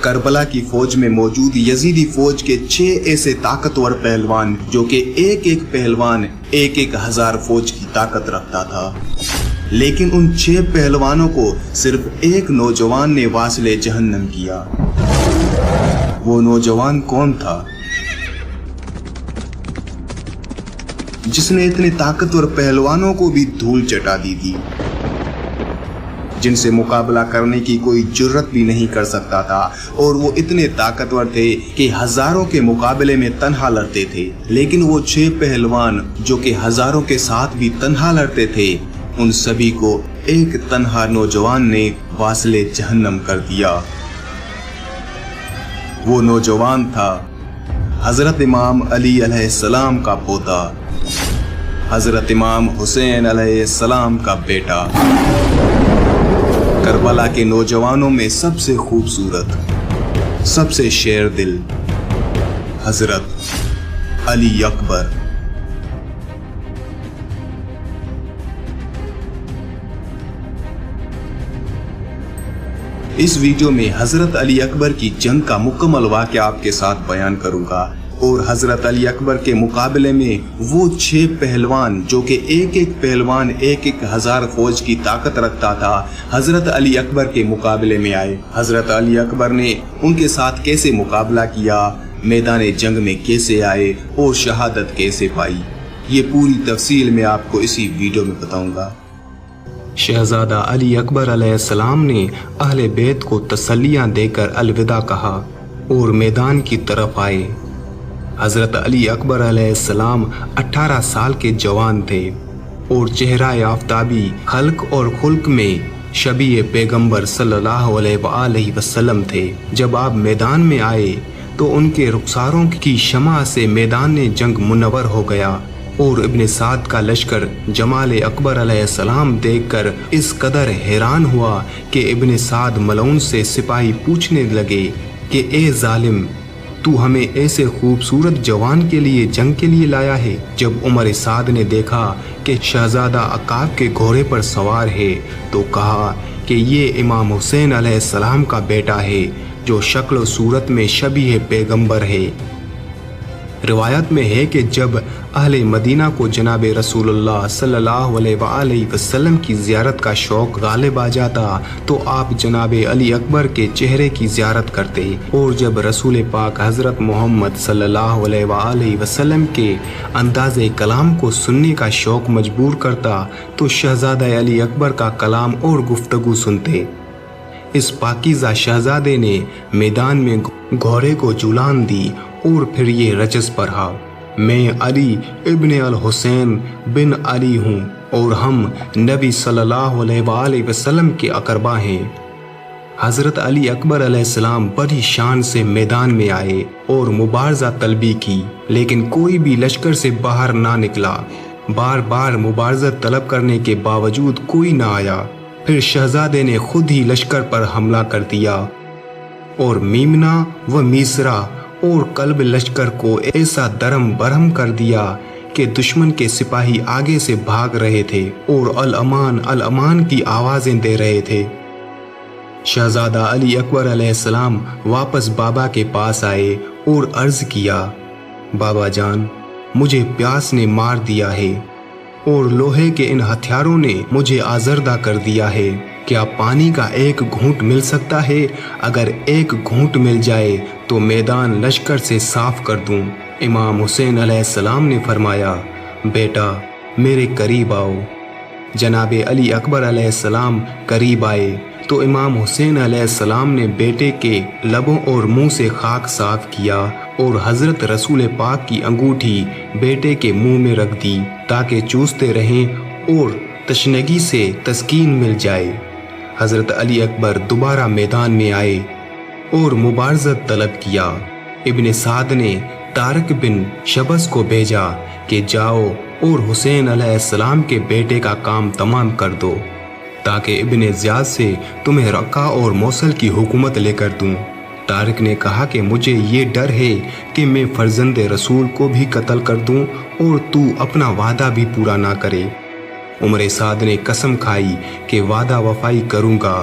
کربلا کی فوج میں موجود یزیدی فوج کے 6 ایسے طاقتور پہلوان جو کہ ایک پہلوان 1000 فوج کی طاقت رکھتا تھا، لیکن ان 6 پہلوانوں کو صرف ایک نوجوان نے واصل جہنم کیا۔ وہ نوجوان کون تھا؟ جس نے اتنے طاقتور پہلوانوں کو بھی دھول چٹا دی تھی، جن سے مقابلہ کرنے کی کوئی جرت بھی نہیں کر سکتا تھا، اور وہ اتنے طاقتور تھے کہ ہزاروں کے مقابلے میں تنہا لڑتے تھے، لیکن وہ 6 پہلوان جو کہ ہزاروں کے ساتھ بھی تنہا لڑتے تھے، ان سبھی کو ایک تنہا نوجوان نے واصل جہنم کر دیا۔ وہ نوجوان تھا حضرت امام علی علیہ السلام کا پوتا، حضرت امام حسین علیہ السلام کا بیٹا۔ کربلا کے نوجوانوں میں سب سے خوبصورت، سب سے شیر دل حضرت علی اکبر۔ اس ویڈیو میں حضرت علی اکبر کی جنگ کا مکمل واقعہ آپ کے ساتھ بیان کروں گا، اور حضرت علی اکبر کے مقابلے میں وہ 6 پہلوان جو کہ ایک پہلوان 1000 فوج کی طاقت رکھتا تھا، حضرت علی اکبر کے مقابلے میں آئے۔ حضرت علی اکبر نے ان کے ساتھ کیسے مقابلہ کیا، میدان جنگ میں کیسے آئے اور شہادت کیسے پائی، یہ پوری تفصیل میں آپ کو اسی ویڈیو میں بتاؤں گا۔ شہزادہ علی اکبر علیہ السلام نے اہل بیت کو تسلیاں دے کر الوداع کہا اور میدان کی طرف آئے۔ حضرت علی اکبر علیہ السلام 18 سال کے جوان تھے اور چہرہ آفتابی خلق اور خلق میں شبیہ پیغمبر صلی اللہ علیہ وآلہ وسلم تھے۔ جب آپ میدان میں آئے تو ان کے رخساروں کی شمع سے میدان جنگ منور ہو گیا، اور ابن سعد کا لشکر جمال اکبر علیہ السلام دیکھ کر اس قدر حیران ہوا کہ ابن سعد ملعون سے سپاہی پوچھنے لگے کہ اے ظالم، تو ہمیں ایسے خوبصورت جوان کے لیے جنگ کے لیے لایا ہے؟ جب عمر سعد نے دیکھا کہ شہزادہ عقاب کے گھوڑے پر سوار ہے تو کہا کہ یہ امام حسین علیہ السلام کا بیٹا ہے جو شکل و صورت میں شبیہ پیغمبر ہے۔ روایت میں ہے کہ جب اہل مدینہ کو جناب رسول اللہ صلی اللہ علیہ وآلہ وسلم کی زیارت کا شوق غالب آ جاتا تو آپ جناب علی اکبر کے چہرے کی زیارت کرتے، اور جب رسول پاک حضرت محمد صلی اللہ علیہ وآلہ وسلم کے انداز کلام کو سننے کا شوق مجبور کرتا تو شہزادہ علی اکبر کا کلام اور گفتگو سنتے۔ اس پاکیزہ شہزادے نے میدان میں گھوڑے کو جولان دی اور پھر یہ رچس پڑھا، میں علی ابن الحسین بن علی ہوں اور ہم نبی صلی اللہ علیہ وآلہ وسلم کے اقربا ہیں۔ حضرت علی اکبر علیہ السلام بڑی شان سے میدان میں آئے اور مبارزہ طلبی کی، لیکن کوئی بھی لشکر سے باہر نہ نکلا۔ بار بار مبارزہ طلب کرنے کے باوجود کوئی نہ آیا۔ پھر شہزادے نے خود ہی لشکر پر حملہ کر دیا اور میمنا و میسرا اور قلب لشکر کو ایسا درم برہم کر دیا کہ دشمن کے سپاہی آگے سے بھاگ رہے تھے اور الامان الامان کی آوازیں دے رہے تھے۔ شہزادہ علی اکبر علیہ السلام واپس بابا کے پاس آئے اور عرض کیا، بابا جان، مجھے پیاس نے مار دیا ہے اور لوہے کے ان ہتھیاروں نے مجھے آزردہ کر دیا ہے، کیا پانی کا ایک گھونٹ مل سکتا ہے؟ اگر ایک گھونٹ مل جائے تو میدان لشکر سے صاف کر دوں۔ امام حسین علیہ السلام نے فرمایا، بیٹا میرے قریب آؤ۔ جناب علی اکبر علیہ السلام قریب آئے تو امام حسین علیہ السلام نے بیٹے کے لبوں اور منہ سے خاک صاف کیا اور حضرت رسول پاک کی انگوٹھی بیٹے کے منہ میں رکھ دی تاکہ چوستے رہیں اور تشنگی سے تسکین مل جائے۔ حضرت علی اکبر دوبارہ میدان میں آئے اور مبارزت طلب کیا۔ ابن سعد نے طارق بن شبس کو بھیجا کہ جاؤ اور حسین علیہ السلام کے بیٹے کا کام تمام کر دو تاکہ ابن زیاد سے تمہیں رقہ اور موصل کی حکومت لے کر دوں۔ طارق نے کہا کہ مجھے یہ ڈر ہے کہ میں فرزند رسول کو بھی قتل کر دوں اور تو اپنا وعدہ بھی پورا نہ کرے۔ عمر سعد نے قسم کھائی کہ وعدہ وفائی کروں گا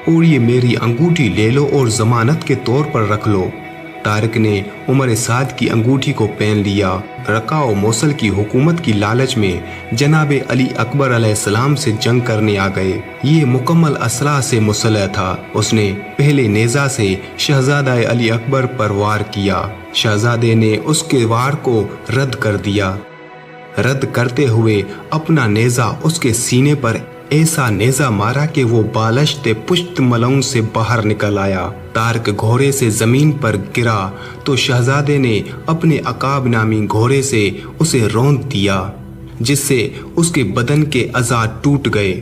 और ये मेरी अंगूठी ले लो और जमानत के तौर पर रख लो। तारिक ने उमर साद की अंगूठी को पहन लिया। रका और मौसल की हुकूमत की लालच में जनाब अली अकबर अलैहिस्सलाम से जंग करने आ गए। ये मुकम्मल असलाह से मुसल्लह था। उसने पहले नेज़ा से शहजादा अली अकबर पर वार किया। शहजादे ने उसके वार को रद्द कर दिया। रद्द करते हुए अपना नेज़ा उसके सीने पर ऐसा नेज़ा मारा कि वो बालश्ते पुश्त मलंग से बाहर निकल आया। तारिक घोड़े से जमीन पर गिरा तो शहजादे ने अपने अकाब नामी घोड़े से उसे रौंद दिया, जिससे उसके बदन के अज़ा टूट गए।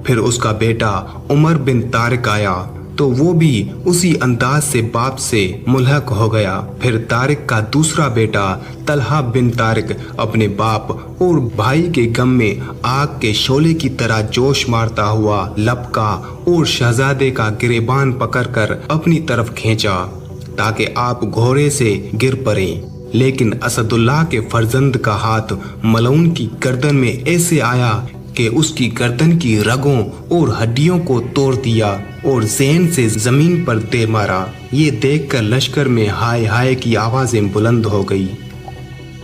फिर उसका बेटा उमर बिन तारिक आया तो वो भी उसी अंदाज से बाप से मुल्हक हो गया। फिर तारिक का दूसरा बेटा तलहा बिन तारिक अपने बाप और भाई के गम में आग के शोले की तरह जोश मारता हुआ लपका और शहजादे का गिरेबान पकड़कर अपनी तरफ खींचा ताकि आप घोड़े से गिर पड़ें। लेकिन असदुल्लाह के फर्जंद का हाथ मलऊन की गर्दन में ऐसे आया कि उसकी गर्दन की रगों और हड्डियों को तोड़ दिया और ज़हन से जमीन पर दे मारा। ये देखकर लश्कर में हाय हाय की आवाजें बुलंद हो गई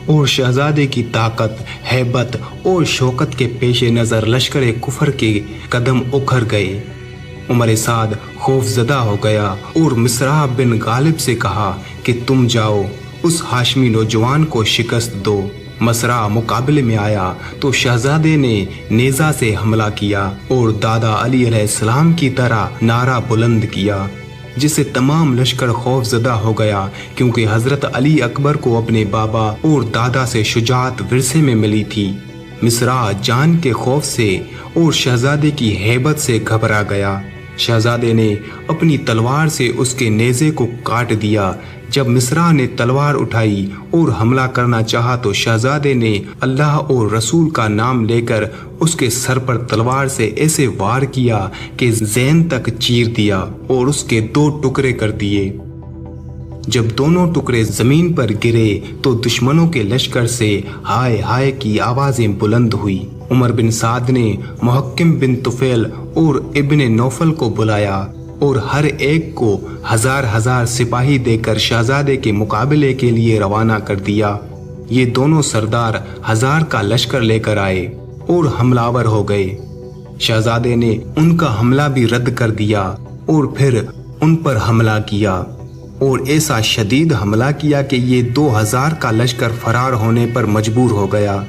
और शहजादे की ताकत, हैबत और शौकत के पेश नज़र लश्कर कुफर के कदम उखड़ गए। उमर साद खौफजदा हो गया और मिसरा बिन गालिब से कहा कि तुम जाओ उस हाशमी नौजवान को शिकस्त दो। मसरा मुकाबले में आया तो शहजादे ने नेज़ा से हमला किया और दादा अली अलैहिस्सलाम की तरह नारा बुलंद किया, जिससे तमाम लश्कर खौफजदा हो गया, क्योंकि हजरत अली अकबर को अपने बाबा और दादा से शुजाअत विरसे में मिली थी। मिसरा जान के खौफ से और शहजादे की हैबत से घबरा गया। शहजादे ने अपनी तलवार से उसके नेज़े को काट दिया। जब मिसरा ने तलवार उठाई और हमला करना चाहा तो शहजादे ने अल्लाह और रसूल का नाम लेकर उसके सर पर तलवार से ऐसे वार किया कि ज़हन तक चीर दिया और उसके 2 टुकड़े कर दिए। जब दोनों टुकड़े जमीन पर गिरे तो दुश्मनों के लश्कर से हाय हाय की आवाजें बुलंद हुई। उमर बिन साद ने मुहक्किम बिन तुफैल और इब्ने नौफल को बुलाया और हर एक को 1000 सिपाही देकर शहजादे के मुकाबले के लिए रवाना कर दिया। ये दोनों सरदार 1000 का लश्कर लेकर आए और हमलावर हो गए। शहजादे ने उनका हमला भी रद्द कर दिया और फिर उन पर हमला किया और ऐसा शदीद हमला किया कि ये 2000 का लश्कर फरार होने पर मजबूर हो गया।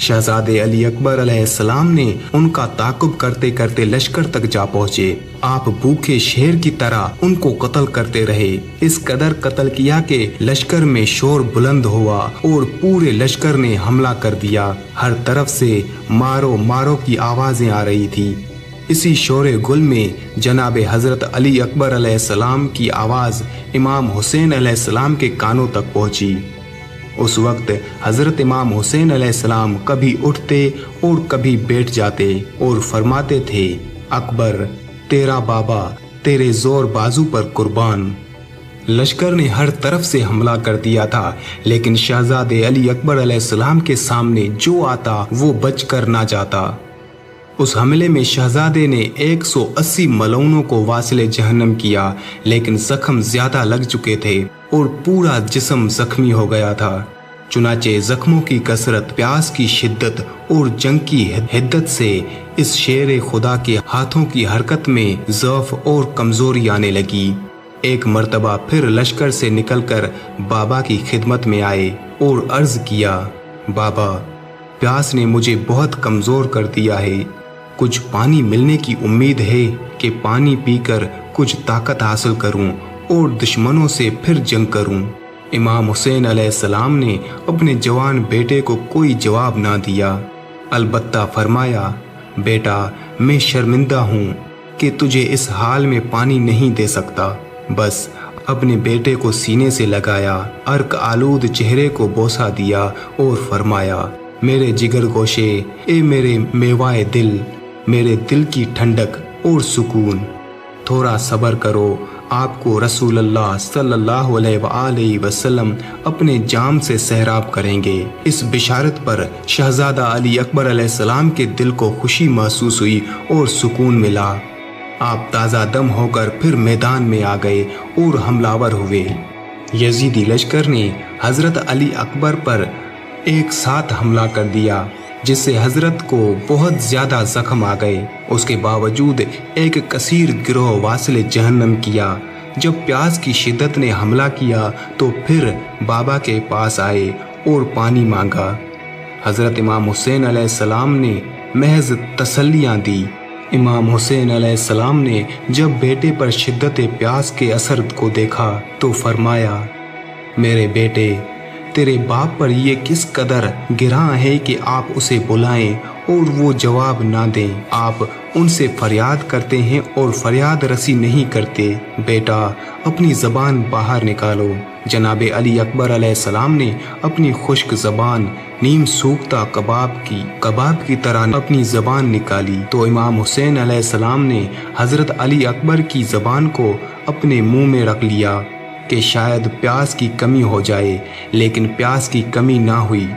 शहजादे अली अकबर अलैहिस्सलाम ने उनका ताकुब करते करते लश्कर तक जा पहुँचे। आप भूखे शेर की तरह उनको कत्ल करते रहे। इस कदर कत्ल किया कि लश्कर में शोर बुलंद हुआ और पूरे लश्कर ने हमला कर दिया। हर तरफ से मारो मारो की आवाजें आ रही थी। इसी शोरे गुल में जनाब हजरत अली अकबर अलैहिस्सलाम की आवाज़ इमाम हुसैन अलैहिस्सलाम के कानों तक पहुंची। उस वक्त हजरत इमाम हुसैन अलैहिस्सलाम कभी उठते और कभी बैठ जाते और फरमाते थे, अकबर तेरा बाबा तेरे जोर बाजू पर कुर्बान। लश्कर ने हर तरफ से हमला कर दिया था, लेकिन शहजादे अली अकबर अलैहिस्सलाम के सामने जो आता वो बच कर ना जाता। उस हमले में शहजादे ने 180 मलऊनों को वासिले जहन्नम किया, लेकिन जख्म ज्यादा लग चुके थे और पूरा जिस्म जख्मी हो गया था। चुनाचे जख्मों की कसरत, प्यास की शिद्दत और जंग की हिद्दत से इस शेर खुदा के हाथों की हरकत में ज़ौफ और कमजोरी आने लगी। एक मर्तबा फिर लश्कर से निकलकर बाबा की खिदमत में आए और अर्ज किया, बाबा प्यास ने मुझे बहुत कमजोर कर दिया है, कुछ पानी मिलने की उम्मीद है कि पानी पीकर कुछ ताकत हासिल करूं और दुश्मनों से फिर जंग करूं। इमाम हुसैन अलैहिस्सलाम ने अपने जवान बेटे को कोई जवाब ना दिया, अलबत्ता फरमाया, बेटा मैं शर्मिंदा हूँ कि तुझे इस हाल में पानी नहीं दे सकता। बस अपने बेटे को सीने से लगाया, अर्क आलूद चेहरे को बोसा दिया और फरमाया, मेरे जिगर गोशे, ए मेरे मेवाए दिल, मेरे दिल की ठंडक और सुकून, थोड़ा सब्र करो, आपको रसूलुल्लाह सल्लल्लाहु अलैहि वसल्लम अपने जाम से सहराब करेंगे। इस बिशारत पर शहजादा अली अकबर अलैहिस्सलाम के दिल को खुशी महसूस हुई और सुकून मिला। आप ताज़ा दम होकर फिर मैदान में आ गए और हमलावर हुए। यजीदी लश्कर ने हज़रत अली अकबर पर एक साथ हमला कर दिया, जिससे हज़रत को बहुत ज़्यादा ज़ख्म आ गए। उसके बावजूद एक कसीर गिरोह वासिल जहन्नम किया। जब प्यास की शिद्दत ने हमला किया तो फिर बाबा के पास आए और पानी मांगा। हज़रत इमाम हुसैन अलैहिस्सलाम ने महज तसल्लियाँ दी। इमाम हुसैन अलैहिस्सलाम ने जब बेटे पर शिद्दत प्यास के असर को देखा तो फरमाया, मेरे बेटे, तेरे बाप पर ये किस कदर गिरा है कि आप उसे बुलाएं और वो जवाब ना दें। आप उनसे फरियाद करते हैं और फरियाद रसी नहीं करते। बेटा, अपनी ज़बान बाहर निकालो। जनाब अली अकबर अलैहिस्सलाम ने अपनी खुश्क ज़बान नीम सूखता कबाब की तरह अपनी ज़बान निकाली तो इमाम हुसैन अलैहिस्सलाम ने हज़रत अली अकबर की ज़बान को अपने मुंह में रख लिया कि शायद प्यास की कमी हो जाए, लेकिन प्यास की कमी ना हुई।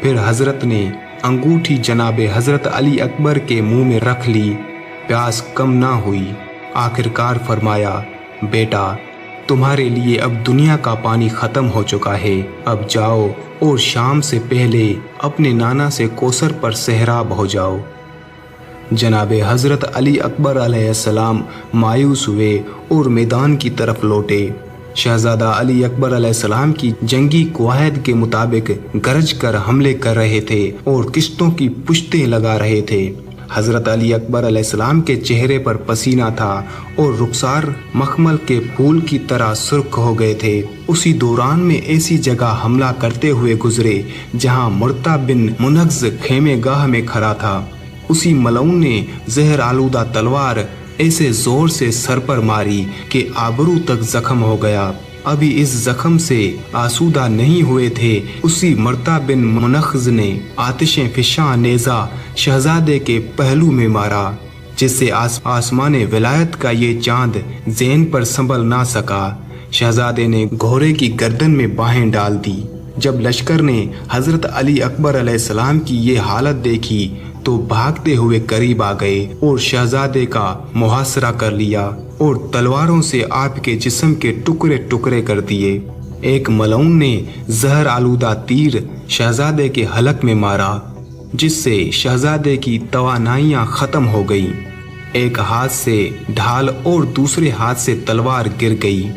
फिर हज़रत ने अंगूठी जनाब हज़रत अली अकबर के मुंह में रख ली, प्यास कम ना हुई। आखिरकार फरमाया, बेटा, तुम्हारे लिए अब दुनिया का पानी ख़त्म हो चुका है। अब जाओ और शाम से पहले अपने नाना से कोसर पर सहराब हो जाओ। जनाब हज़रत अली अकबर अलैहिस्सलाम मायूस हुए और मैदान की तरफ लौटे। शहजादा अली अकबर अलैहिस्सलाम की जंगी कवायद के मुताबिक गरज कर हमले कर रहे थे और किश्तों की पुश्तें लगा रहे थे। हज़रत अली अकबर अलैहिस्सलाम के चेहरे पर पसीना था और रुखसार मखमल के फूल की तरह सुर्ख हो गए थे। उसी दौरान में ऐसी जगह हमला करते हुए गुजरे जहां मुर्ता बिन मुनग्ज़ खेमे गाह में खड़ा था। उसी मलऊन ने जहर आलूदा तलवार ऐसे जोर से सर पर मारी कि आबरू तक जख्म हो गया। अभी इस जख्म से आसूदा नहीं हुए थे, उसी मर्ता बिन मुनख्ज़ ने आतिश फिशा नेज़ा शहजादे के पहलू में मारा, जिससे आसमान विलायत का ये चांद ज़ैन पर संभल ना सका। शहजादे ने घोड़े की गर्दन में बाहें डाल दी। जब लश्कर ने हज़रत अली अकबर अलैहिस्सलाम की ये हालत देखी तो भागते हुए करीब आ गए और शहजादे का मुहासरा कर लिया और तलवारों से आपके जिस्म के टुकड़े टुकड़े कर दिए। एक मलऊन ने जहर आलूदा तीर शहजादे के हलक में मारा, जिससे शहजादे की तवानाइयां खत्म हो गईं। एक हाथ से ढाल और दूसरे हाथ से तलवार गिर गई।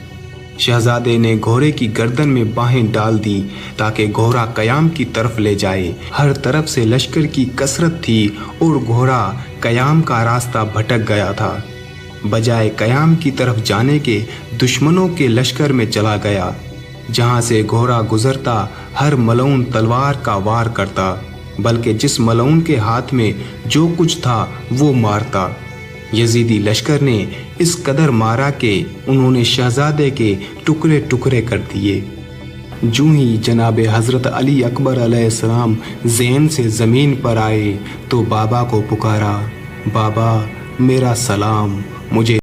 शहजादे ने घोड़े की गर्दन में बाहें डाल दी ताकि घोड़ा कयाम की तरफ ले जाए। हर तरफ से लश्कर की कसरत थी और घोड़ा कयाम का रास्ता भटक गया था। बजाय कयाम की तरफ जाने के दुश्मनों के लश्कर में चला गया। जहां से घोड़ा गुजरता हर मलऊन तलवार का वार करता, बल्कि जिस मलऊन के हाथ में जो कुछ था वो मारता। यजीदी लश्कर ने इस कदर मारा कि उन्होंने शहजादे के टुकड़े टुकड़े कर दिए। जूं ही जनाब हज़रत अली अकबर अलैहिस्सलाम ज़ैन से ज़मीन पर आए तो बाबा को पुकारा, बाबा मेरा सलाम, मुझे